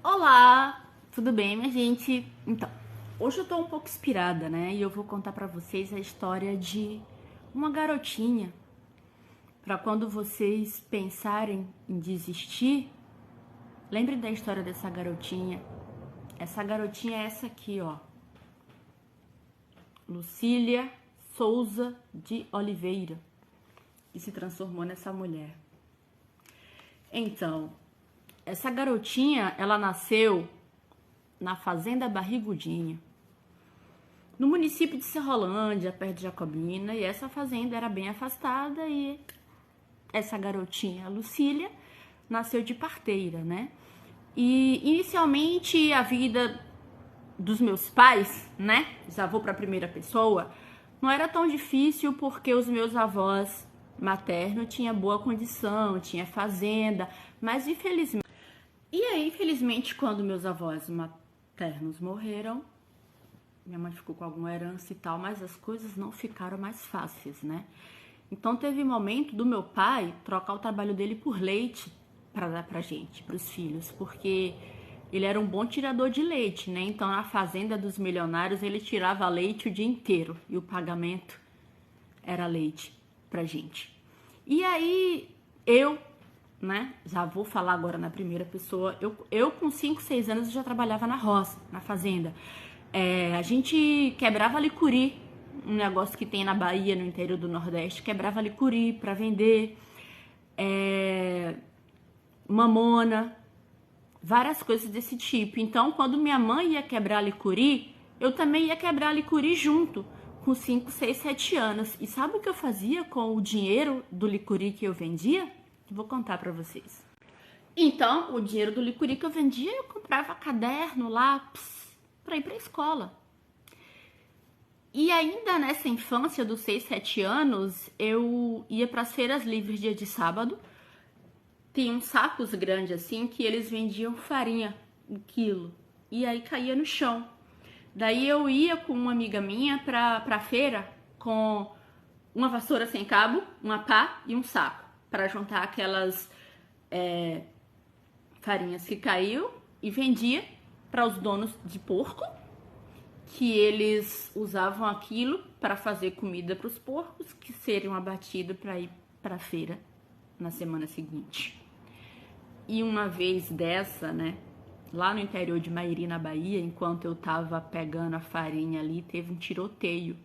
Olá, tudo bem, minha gente? Então, hoje eu tô um pouco inspirada, né? E eu vou contar pra vocês a história de uma garotinha. Pra quando vocês pensarem em desistir, lembre da história dessa garotinha. Essa garotinha é essa aqui, ó. Lucília Souza de Oliveira, que se transformou nessa mulher. Então, essa garotinha, ela nasceu na Fazenda Barrigudinha, no município de Serrolândia, perto de Jacobina, e essa fazenda era bem afastada e essa garotinha, a Lucília, nasceu de parteira, né? E inicialmente a vida dos meus pais, né? Já vou para a primeira pessoa, não era tão difícil porque os meus avós maternos tinham boa condição, tinha fazenda, mas infelizmente. E aí, infelizmente, quando meus avós maternos morreram, minha mãe ficou com alguma herança e tal, mas as coisas não ficaram mais fáceis, né? Então teve momento do meu pai trocar o trabalho dele por leite para dar pra gente, pros filhos, porque ele era um bom tirador de leite, né? Então na fazenda dos milionários ele tirava leite o dia inteiro e o pagamento era leite pra gente. E aí eu, né, já vou falar agora na primeira pessoa, eu com 5, 6 anos já trabalhava na roça, na fazenda. A gente quebrava licuri, um negócio que tem na Bahia, no interior do Nordeste, quebrava licuri para vender, mamona, várias coisas desse tipo. Então, quando minha mãe ia quebrar licuri, eu também ia quebrar licuri junto, com 5, 6, 7 anos. E sabe o que eu fazia com o dinheiro do licuri que eu vendia? Vou contar para vocês. Então, o dinheiro do licuri que eu vendia, eu comprava caderno, lápis, para ir para a escola. E ainda nessa infância dos 6, 7 anos, eu ia para as feiras livres dia de sábado. Tem uns sacos grandes assim que eles vendiam farinha, 1 quilo. E aí caía no chão. Daí eu ia com uma amiga minha pra feira com uma vassoura sem cabo, uma pá e um saco. Para juntar aquelas farinhas que caiu e vendia para os donos de porco, que eles usavam aquilo para fazer comida para os porcos que seriam abatidos para ir para a feira na semana seguinte. E uma vez dessa, né, lá no interior de Mairi, na Bahia, enquanto eu tava pegando a farinha ali, teve um tiroteio.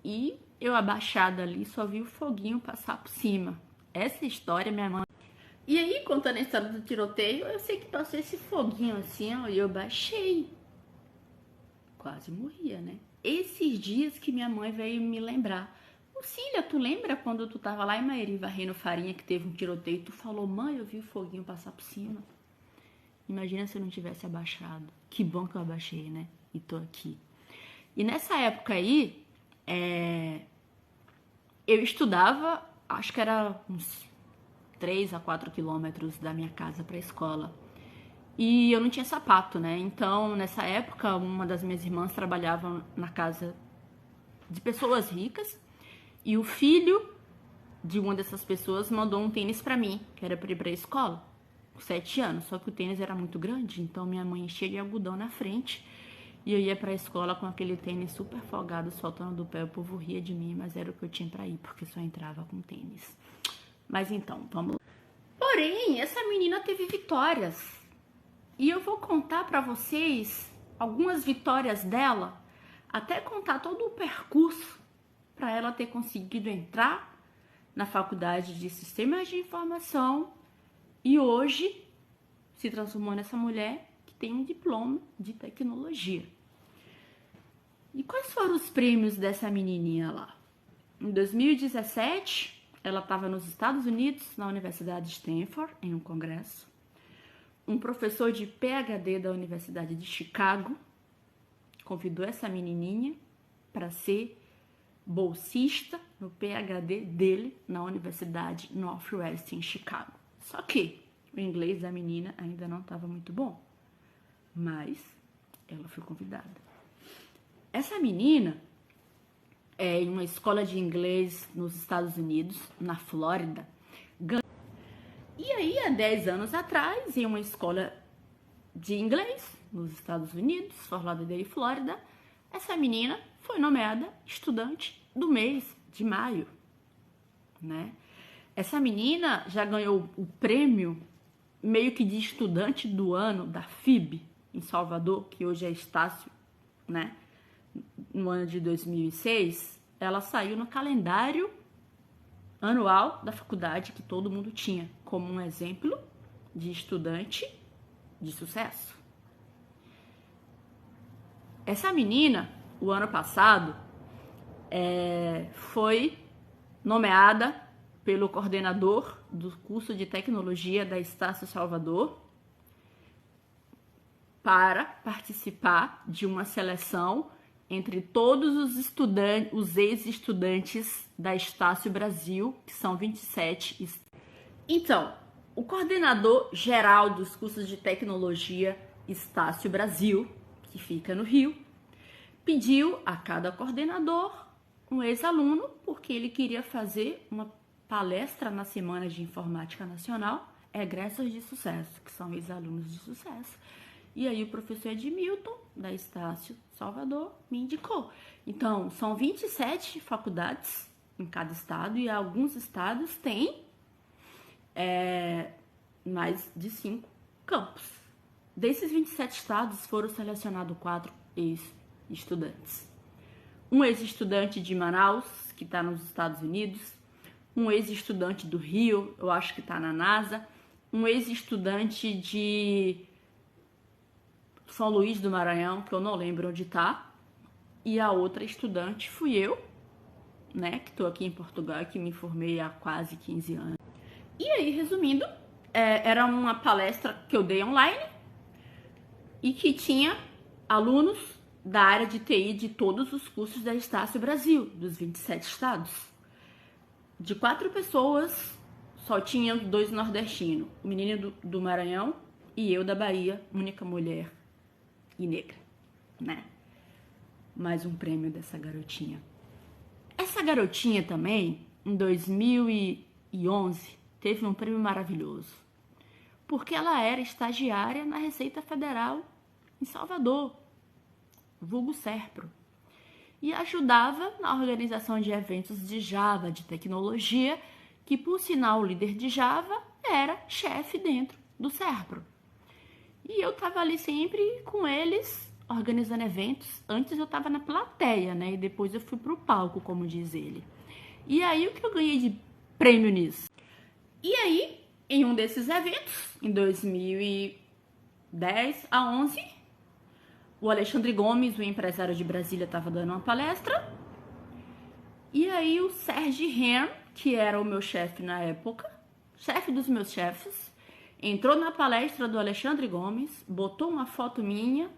E eu abaixada ali só vi o foguinho passar por cima. Essa história minha mãe. E aí, contando a história do tiroteio, eu sei que passou esse foguinho assim, ó, e eu baixei. Quase morria, né? Esses dias que minha mãe veio me lembrar. Lucília, tu lembra quando tu tava lá em Mairi varrendo farinha que teve um tiroteio? Tu falou, mãe, eu vi o foguinho passar por cima. Imagina se eu não tivesse abaixado. Que bom que eu abaixei, né? E tô aqui. E nessa época aí, eu estudava, acho que era uns 3 a 4 quilômetros da minha casa pra escola. E eu não tinha sapato, né? Então, nessa época, uma das minhas irmãs trabalhava na casa de pessoas ricas e o filho de uma dessas pessoas mandou um tênis pra mim, que era pra ir pra escola, com 7 anos. Só que o tênis era muito grande, então minha mãe enchia de algodão na frente e eu ia pra escola com aquele tênis super folgado, soltando do pé. O povo ria de mim, mas era o que eu tinha pra ir, porque só entrava com tênis. Mas então, vamos lá. Porém, essa menina teve vitórias. E eu vou contar para vocês algumas vitórias dela, até contar todo o percurso para ela ter conseguido entrar na faculdade de Sistemas de Informação e hoje se transformou nessa mulher que tem um diploma de tecnologia. E quais foram os prêmios dessa menininha lá? Em 2017, ela estava nos Estados Unidos, na Universidade de Stanford, em um congresso. Um professor de PhD da Universidade de Chicago convidou essa menininha para ser bolsista no PhD dele na Universidade Northwest em Chicago. Só que o inglês da menina ainda não estava muito bom, mas ela foi convidada. Essa menina é em uma escola de inglês nos Estados Unidos, na Flórida. E aí, há 10 anos atrás, em uma escola de inglês nos Estados Unidos, Fort Lauderdale, Flórida. Essa menina foi nomeada estudante do mês de maio, né? Essa menina já ganhou o prêmio meio que de estudante do ano da FIB em Salvador, que hoje é Estácio, né? No ano de 2006, ela saiu no calendário anual da faculdade que todo mundo tinha, como um exemplo de estudante de sucesso. Essa menina, o ano passado, foi nomeada pelo coordenador do curso de tecnologia da Estácio Salvador para participar de uma seleção entre todos os estudantes, os ex-estudantes da Estácio Brasil, que são 27. Então, o coordenador geral dos cursos de tecnologia Estácio Brasil, que fica no Rio, pediu a cada coordenador um ex-aluno, porque ele queria fazer uma palestra na Semana de Informática Nacional, egressos de sucesso, que são ex-alunos de sucesso. E aí o professor Edmilton, da Estácio Salvador, me indicou. Então, são 27 faculdades em cada estado, e alguns estados têm mais de 5 campos. Desses 27 estados, foram selecionados 4 ex-estudantes. Um ex-estudante de Manaus, que está nos Estados Unidos, um ex-estudante do Rio, eu acho que está na NASA, um ex-estudante de São Luís do Maranhão, que eu não lembro onde está, e a outra estudante fui eu, né, que estou aqui em Portugal, que me formei há quase 15 anos. E aí, resumindo, era uma palestra que eu dei online e que tinha alunos da área de TI de todos os cursos da Estácio Brasil, dos 27 estados. De 4 pessoas, só tinha 2 nordestinos, o menino do Maranhão e eu da Bahia, única mulher e negra, né? Mais um prêmio dessa garotinha. Essa garotinha também, em 2011, teve um prêmio maravilhoso, porque ela era estagiária na Receita Federal em Salvador, vulgo Serpro, e ajudava na organização de eventos de Java, de tecnologia, que, por sinal, o líder de Java era chefe dentro do Serpro. E eu estava ali sempre com eles, organizando eventos. Antes eu estava na plateia, né? E depois eu fui pro palco, como diz ele. E aí, o que eu ganhei de prêmio nisso? E aí, em um desses eventos, em 2010 a 11, o Alexandre Gomes, o empresário de Brasília, estava dando uma palestra. E aí o Sérgio Ren, que era o meu chefe na época, chefe dos meus chefes, entrou na palestra do Alexandre Gomes, botou uma foto minha,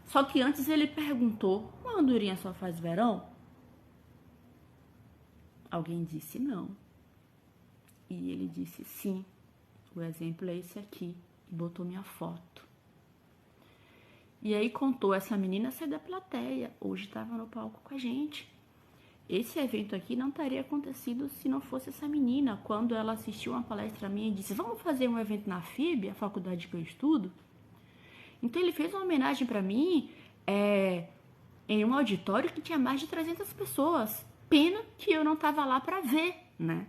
só que antes ele perguntou: uma andorinha só faz verão? Alguém disse não. E ele disse sim, o exemplo é esse aqui, e botou minha foto. E aí contou, essa menina saiu da plateia, hoje estava no palco com a gente. Esse evento aqui não teria acontecido se não fosse essa menina, quando ela assistiu uma palestra minha e disse: vamos fazer um evento na FIB, a faculdade que eu estudo? Então ele fez uma homenagem para mim em um auditório que tinha mais de 300 pessoas. Pena que eu não estava lá para ver, né?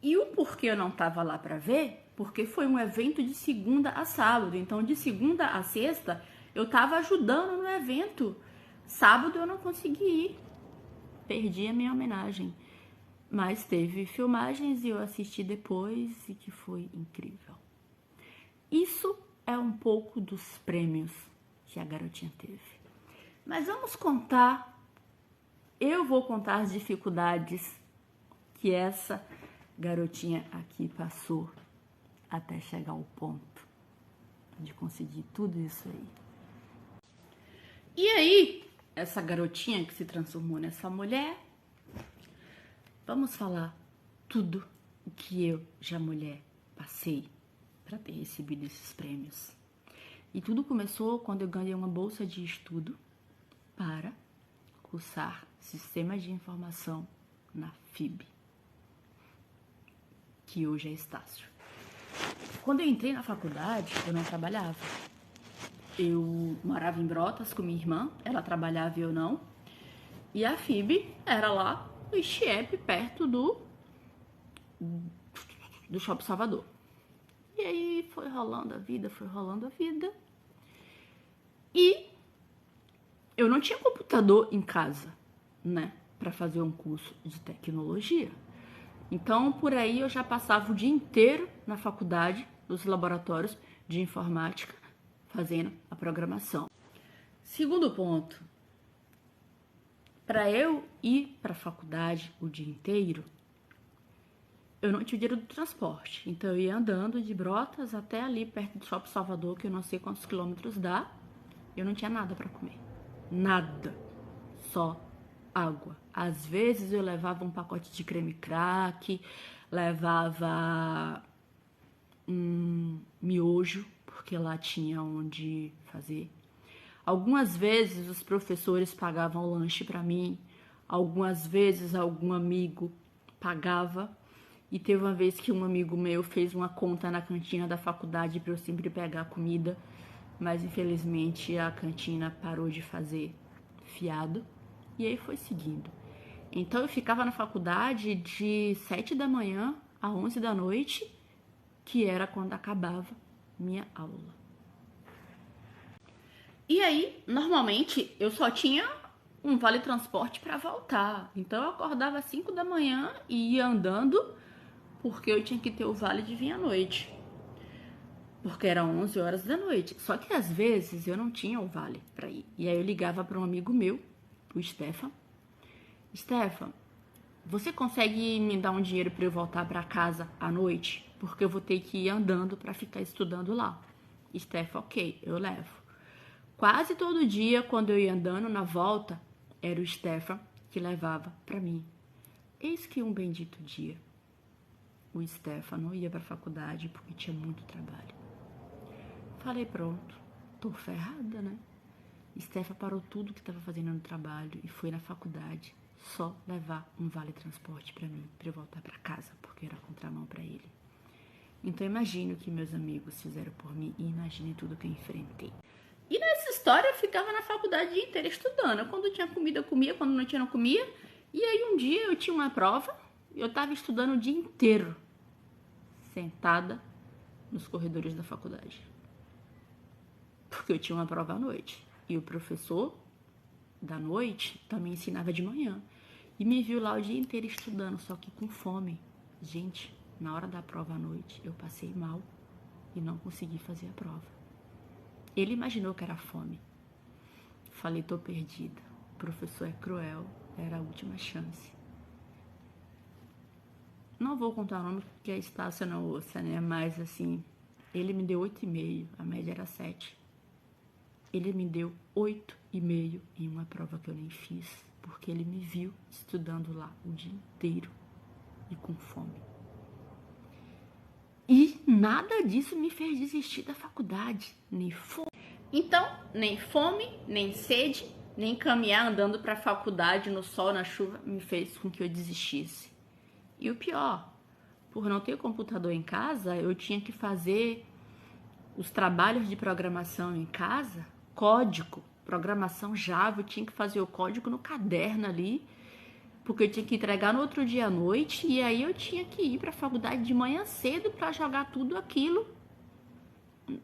E o porquê eu não estava lá para ver? Porque foi um evento de segunda a sábado. Então, de segunda a sexta, eu estava ajudando no evento. Sábado eu não consegui ir. Perdi a minha homenagem. Mas teve filmagens e eu assisti depois e que foi incrível. Isso é um pouco dos prêmios que a garotinha teve. Mas vamos contar. Eu vou contar as dificuldades que essa garotinha aqui passou até chegar ao ponto de conseguir tudo isso aí. E aí, essa garotinha que se transformou nessa mulher, vamos falar tudo o que eu, já mulher, passei para ter recebido esses prêmios. E tudo começou quando eu ganhei uma bolsa de estudo para cursar Sistemas de Informação na FIB, que hoje é Estácio. Quando eu entrei na faculdade, eu não trabalhava. Eu morava em Brotas com minha irmã, ela trabalhava e eu não. E a FIB era lá no Chiep, perto do Shopping Salvador. E aí foi rolando a vida. E eu não tinha computador em casa, né, para fazer um curso de tecnologia. Então, por aí eu já passava o dia inteiro na faculdade, nos laboratórios de informática, fazendo a programação. Segundo ponto, para eu ir para a faculdade o dia inteiro, eu não tinha dinheiro do transporte. Então eu ia andando de Brotas até ali perto do Shopping Salvador, que eu não sei quantos quilômetros dá. Eu não tinha nada para comer. Nada. Só água. Às vezes eu levava um pacote de creme crack, levava um miojo, porque lá tinha onde fazer. Algumas vezes os professores pagavam o lanche para mim, algumas vezes algum amigo pagava. E teve uma vez que um amigo meu fez uma conta na cantina da faculdade para eu sempre pegar comida, mas infelizmente a cantina parou de fazer fiado e aí foi seguindo. Então eu ficava na faculdade de 7 da manhã a 11 da noite, que era quando acabava minha aula. E aí, normalmente, eu só tinha um vale transporte para voltar. Então eu acordava às 5 da manhã e ia andando, porque eu tinha que ter o vale de vir à noite. Porque eram 11 horas da noite. Só que às vezes eu não tinha o vale para ir. E aí eu ligava para um amigo meu, o Stefan. Stefan, você consegue me dar um dinheiro para eu voltar para casa à noite? Porque eu vou ter que ir andando para ficar estudando lá. Stefan, ok, eu levo. Quase todo dia, quando eu ia andando na volta, era o Stefan que levava para mim. Eis que um bendito dia, o Stefan não ia para a faculdade porque tinha muito trabalho. Falei, pronto, tô ferrada, né? Stefan parou tudo que estava fazendo no trabalho e foi na faculdade só levar um vale transporte para mim, para eu voltar para casa, porque era contramão para ele. Então imagine o que meus amigos fizeram por mim e imagine tudo que eu enfrentei. E nessa história eu ficava na faculdade o dia inteiro estudando. Quando tinha comida eu comia, quando não tinha não comia. E aí um dia eu tinha uma prova e eu estava estudando o dia inteiro, sentada nos corredores da faculdade. Porque eu tinha uma prova à noite. E o professor da noite também ensinava de manhã. E me viu lá o dia inteiro estudando, só que com fome. Gente, na hora da prova à noite eu passei mal e não consegui fazer a prova. Ele imaginou que era fome. Falei, tô perdida. O professor é cruel, era a última chance. Não vou contar o nome porque a Estácia não ouça, né? Mas assim, ele me deu 8,5, a média era 7. Ele me deu 8,5 em uma prova que eu nem fiz, porque ele me viu estudando lá o dia inteiro e com fome. E nada disso me fez desistir da faculdade, nem fome. Então, nem fome, nem sede, nem caminhar andando para a faculdade no sol, na chuva, me fez com que eu desistisse. E o pior, por não ter computador em casa, eu tinha que fazer os trabalhos de programação em casa, código, programação Java, eu tinha que fazer o código no caderno ali, porque eu tinha que entregar no outro dia à noite, e aí eu tinha que ir para a faculdade de manhã cedo para jogar tudo aquilo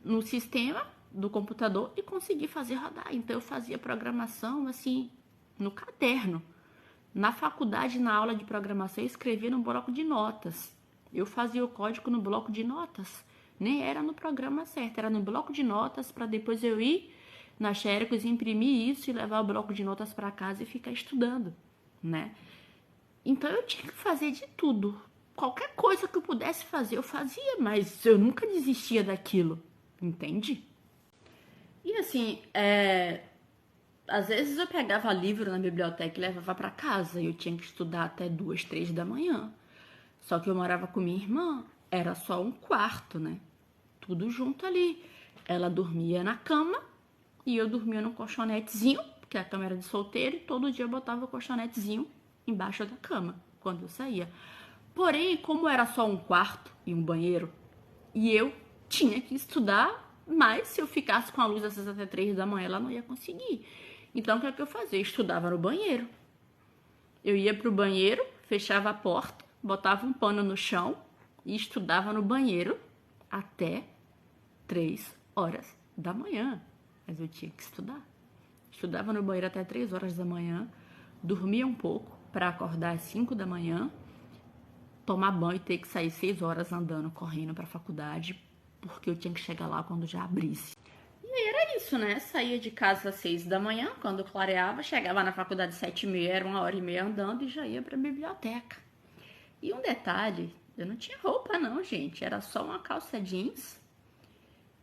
no sistema do computador e conseguir fazer rodar. Então eu fazia programação assim no caderno. Na faculdade, na aula de programação, eu escrevia no bloco de notas. Eu fazia o código no bloco de notas. Nem era no programa certo, era no bloco de notas para depois eu ir na Xerox, imprimir isso e levar o bloco de notas para casa e ficar estudando, né? Então eu tinha que fazer de tudo. Qualquer coisa que eu pudesse fazer, eu fazia, mas eu nunca desistia daquilo, entende? E assim, às vezes eu pegava livro na biblioteca e levava para casa e eu tinha que estudar até 2, 3 da manhã. Só que eu morava com minha irmã, era só um quarto, né? Tudo junto ali. Ela dormia na cama e eu dormia no colchonetezinho, porque a cama era de solteiro, e todo dia eu botava o colchonetezinho embaixo da cama, quando eu saía. Porém, como era só um quarto e um banheiro, e eu tinha que estudar, mas se eu ficasse com a luz acesa até 3 da manhã, ela não ia conseguir. Então, o que é que eu fazia? Eu estudava no banheiro. Eu ia pro banheiro, fechava a porta, botava um pano no chão e estudava no banheiro até 3 horas da manhã. Mas eu tinha que estudar. Estudava no banheiro até 3 horas da manhã, dormia um pouco para acordar às 5 da manhã, tomar banho e ter que sair 6 horas andando, correndo para a faculdade, porque eu tinha que chegar lá quando já abrisse. E aí era isso, né? Saía de casa às 6 da manhã, quando clareava, chegava na faculdade às 7h30, era 1h30 andando e já ia para a biblioteca. E um detalhe, eu não tinha roupa não, gente, era só uma calça jeans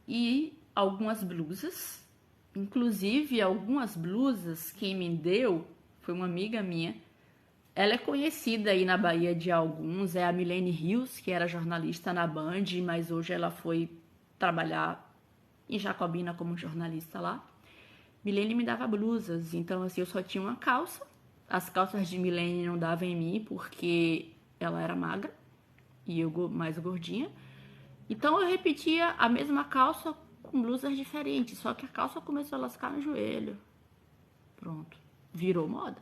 e algumas blusas. Inclusive, algumas blusas, quem me deu foi uma amiga minha. Ela é conhecida aí na Bahia de alguns, é a Milene Rios, que era jornalista na Band, mas hoje ela foi trabalhar em Jacobina como jornalista lá. Milene me dava blusas, então assim, eu só tinha uma calça. As calças de Milene não davam em mim, porque ela era magra e eu mais gordinha. Então eu repetia a mesma calça com blusas diferentes, só que a calça começou a lascar no joelho. Pronto, virou moda.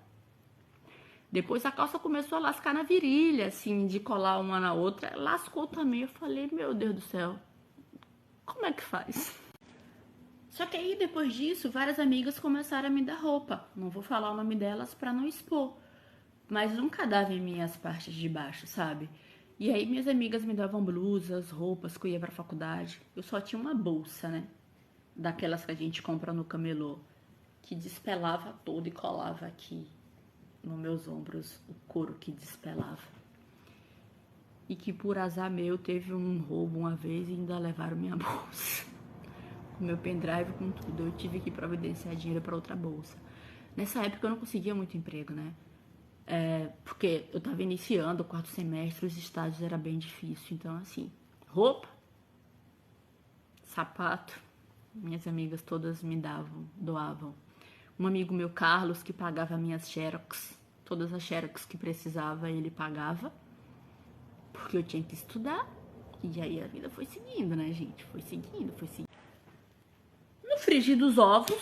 Depois a calça começou a lascar na virilha, assim, de colar uma na outra. Lascou também. Eu falei, meu Deus do céu, como é que faz? Só que aí, depois disso, várias amigas começaram a me dar roupa. Não vou falar o nome delas pra não expor. Mas nunca dava em mim as partes de baixo, sabe? E aí minhas amigas me davam blusas, roupas que eu ia pra faculdade. Eu só tinha uma bolsa, né? Daquelas que a gente compra no camelô, que despelava todo e colava aqui nos meus ombros, o couro que despelava. E que por azar meu teve um roubo uma vez e ainda levaram minha bolsa. Com meu pendrive, com tudo. Eu tive que providenciar dinheiro para outra bolsa. Nessa época eu não conseguia muito emprego, né? Porque eu tava iniciando o 4º semestre, os estágios era bem difícil. Então, assim, roupa, sapato, minhas amigas todas me doavam. Um amigo meu, Carlos, que pagava minhas xerox, todas as xerox que precisava, ele pagava, porque eu tinha que estudar. E aí a vida foi seguindo, né, gente? Foi seguindo. No frigir dos ovos,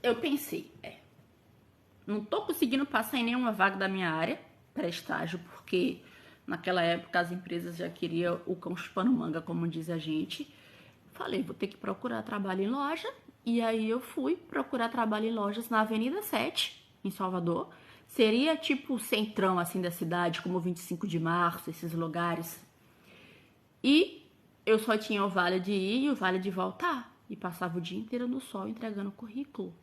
eu pensei, não tô conseguindo passar em nenhuma vaga da minha área para estágio, porque naquela época as empresas já queriam o cão chupando manga, como diz a gente. Falei, vou ter que procurar trabalho em loja. E aí eu fui procurar trabalho em lojas na Avenida 7, em Salvador. Seria tipo o centrão assim da cidade, como 25 de Março, esses lugares. E eu só tinha o vale de ir e o vale de voltar. E passava o dia inteiro no sol entregando currículo.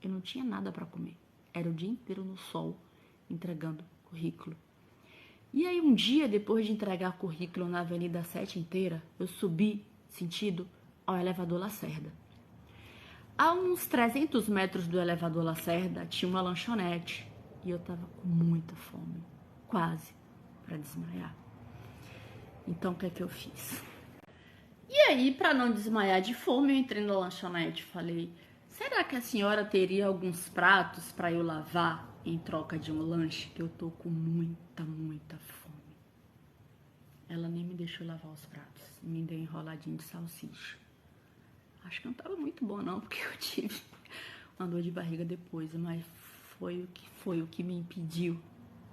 Eu não tinha nada para comer. Era o dia inteiro no sol entregando currículo. E aí um dia, depois de entregar currículo na Avenida 7 inteira, eu subi sentido ao elevador Lacerda. A uns 300 metros do elevador Lacerda tinha uma lanchonete e eu tava com muita fome, quase para desmaiar. Então o que é que eu fiz? E aí, para não desmaiar de fome, eu entrei na lanchonete e falei, será que a senhora teria alguns pratos para eu lavar em troca de um lanche? Que eu tô com muita fome. Ela nem me deixou lavar os pratos, me deu enroladinho de salsicha. Acho que não tava muito bom não, porque eu tive uma dor de barriga depois, mas foi o que me impediu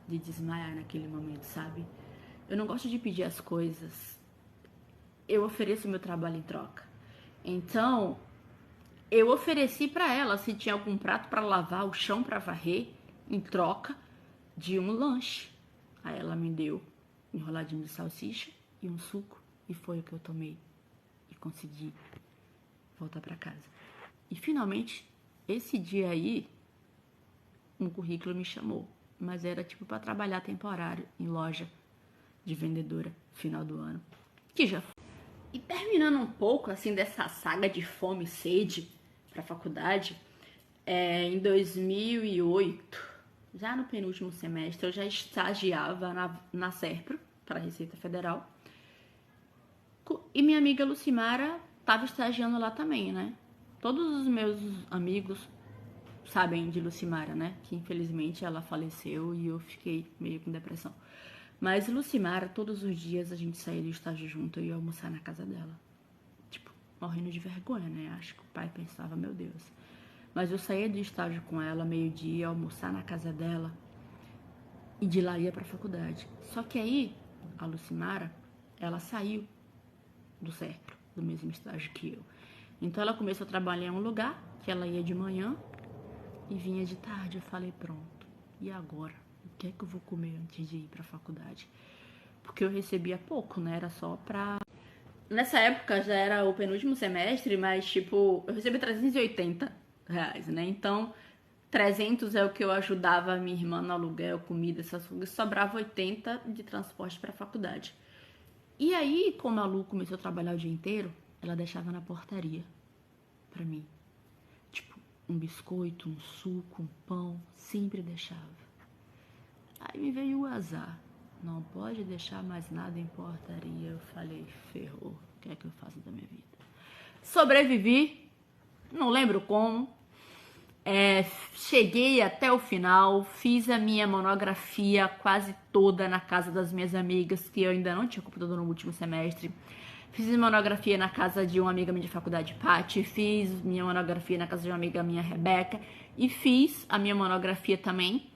de desmaiar naquele momento, sabe? Eu não gosto de pedir as coisas. Eu ofereço meu trabalho em troca. Então, eu ofereci para ela se tinha algum prato para lavar, o chão para varrer, em troca de um lanche. Aí ela me deu enroladinho de salsicha e um suco, e foi o que eu tomei e consegui voltar para casa. E finalmente, esse dia aí, um currículo me chamou, mas era tipo para trabalhar temporário em loja de vendedora final do ano, que já foi. E terminando um pouco assim dessa saga de fome e sede para a faculdade, em 2008, já no penúltimo semestre, eu já estagiava na Serpro, para a Receita Federal, e minha amiga Lucimara estava estagiando lá também, né? Todos os meus amigos sabem de Lucimara, né? Que infelizmente ela faleceu e eu fiquei meio com depressão. Mas Lucimara, todos os dias a gente saía do estágio junto e ia almoçar na casa dela. morrendo de vergonha, né? Acho que o pai pensava, meu Deus. Mas eu saía do estágio com ela, meio-dia, almoçar na casa dela e de lá ia pra faculdade. Só que aí, a Lucimara, ela saiu do certo, do mesmo estágio que eu. Então ela começou a trabalhar em um lugar, que ela ia de manhã e vinha de tarde. Eu falei, pronto, e agora? O que é que eu vou comer antes de ir pra faculdade? Porque eu recebia pouco, né? Era só pra... Nessa época já era o penúltimo semestre, mas tipo, eu recebi R$ 380, né? Então, 300 é o que eu ajudava a minha irmã no aluguel, comida, essas coisas. Sobrava 80 de transporte pra faculdade. E aí, como a Lu começou a trabalhar o dia inteiro, ela deixava na portaria pra mim. Tipo, um biscoito, um suco, um pão, sempre deixava. Aí me veio o azar. Não pode deixar mais nada em portaria. Eu falei, ferrou, o que é que eu faço da minha vida? Sobrevivi, não lembro como. Cheguei até o final, fiz a minha monografia quase toda na casa das minhas amigas, que eu ainda não tinha computador no último semestre. Fiz minha monografia na casa de uma amiga minha de faculdade, Paty. Fiz minha monografia na casa de uma amiga minha, Rebeca. E fiz a minha monografia também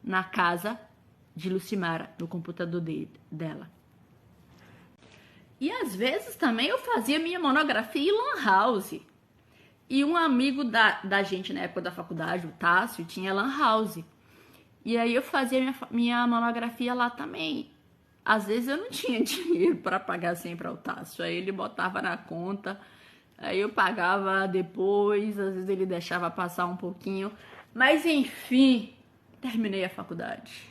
na casa de Lucimara, no computador dela. E às vezes também eu fazia minha monografia em Lan House. E um amigo da gente na época da faculdade, o Tássio, tinha Lan House. E aí eu fazia minha monografia lá também. Às vezes eu não tinha dinheiro para pagar sempre ao Tássio. Aí ele botava na conta, aí eu pagava depois, às vezes ele deixava passar um pouquinho. Mas enfim, terminei a faculdade.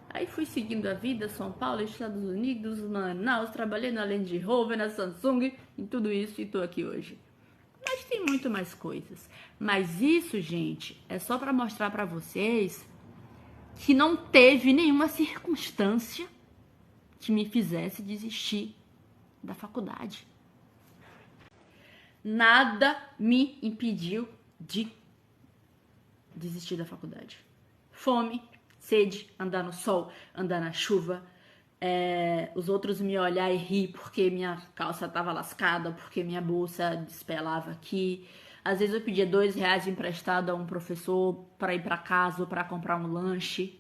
Aí fui seguindo a vida, São Paulo, Estados Unidos, Manaus, trabalhei na Land Rover, na Samsung, e tudo isso, e tô aqui hoje. Mas tem muito mais coisas. Mas isso, gente, é só para mostrar para vocês que não teve nenhuma circunstância que me fizesse desistir da faculdade. Nada me impediu de desistir da faculdade. Fome, sede, andar no sol, andar na chuva, os outros me olhar e rir porque minha calça tava lascada, porque minha bolsa despelava aqui. Às vezes eu pedia R$ 2 emprestado a um professor para ir para casa ou para comprar um lanche.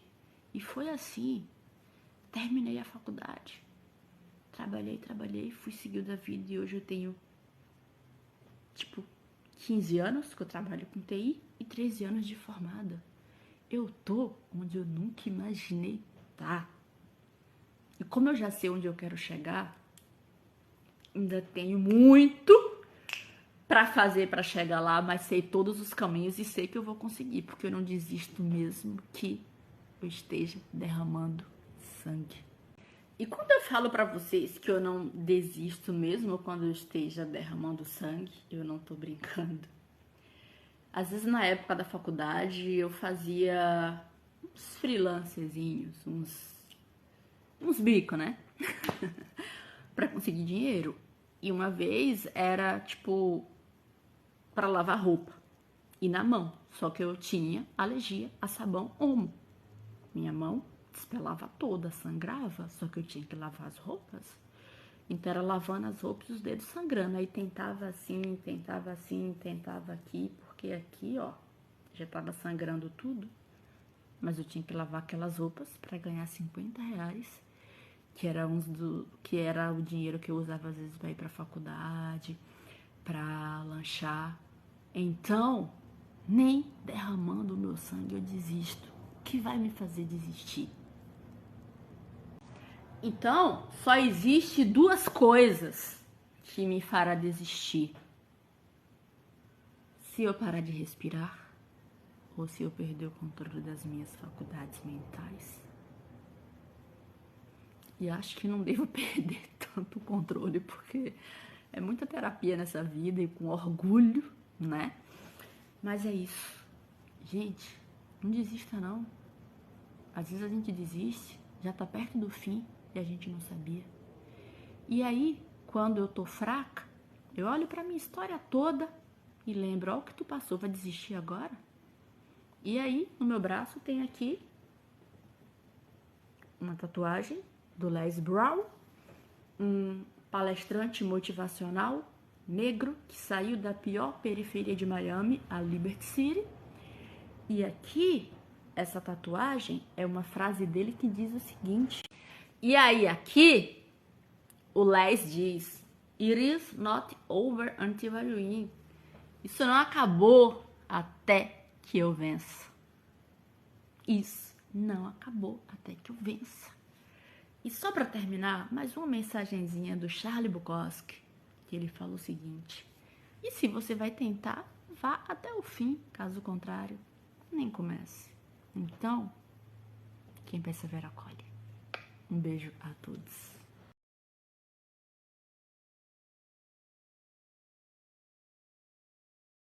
E foi assim. Terminei a faculdade. Trabalhei, fui seguindo a vida e hoje eu tenho, 15 anos que eu trabalho com TI e 13 anos de formada. Eu tô onde eu nunca imaginei estar. E como eu já sei onde eu quero chegar, ainda tenho muito pra fazer pra chegar lá, mas sei todos os caminhos e sei que eu vou conseguir, porque eu não desisto mesmo que eu esteja derramando sangue. E quando eu falo pra vocês que eu não desisto mesmo quando eu esteja derramando sangue, eu não tô brincando. Às vezes na época da faculdade eu fazia uns freelancezinhos, uns bicos, né? Pra conseguir dinheiro. E uma vez era pra lavar roupa e na mão. Só que eu tinha alergia a sabão Omo. Minha mão despelava toda, sangrava, só que eu tinha que lavar as roupas. Então era lavando as roupas e os dedos sangrando. Aí tentava assim, tentava aqui, porque aqui, ó, já tava sangrando tudo. Mas eu tinha que lavar aquelas roupas para ganhar R$ 50, que era o dinheiro que eu usava às vezes para ir para faculdade, para lanchar. Então, nem derramando o meu sangue eu desisto. O que vai me fazer desistir? Então, só existe duas coisas que me fará desistir. Se eu parar de respirar ou se eu perder o controle das minhas faculdades mentais. E acho que não devo perder tanto o controle, porque é muita terapia nessa vida e com orgulho, né? Mas é isso. Gente, não desista não. Às vezes a gente desiste, já tá perto do fim e a gente não sabia. E aí, quando eu tô fraca, eu olho pra minha história toda e lembro, ó, o que tu passou, vai desistir agora? E aí, no meu braço tem aqui uma tatuagem do Les Brown, um palestrante motivacional negro que saiu da pior periferia de Miami, a Liberty City. E aqui, essa tatuagem é uma frase dele que diz o seguinte. E aí, aqui, o Les diz: It is not over until I win. Isso não acabou até que eu vença. Isso não acabou até que eu vença. E só para terminar, mais uma mensagenzinha do Charlie Bukowski, que ele falou o seguinte: e se você vai tentar, vá até o fim, caso contrário, nem comece. Então, quem persevera colhe. Um beijo a todos.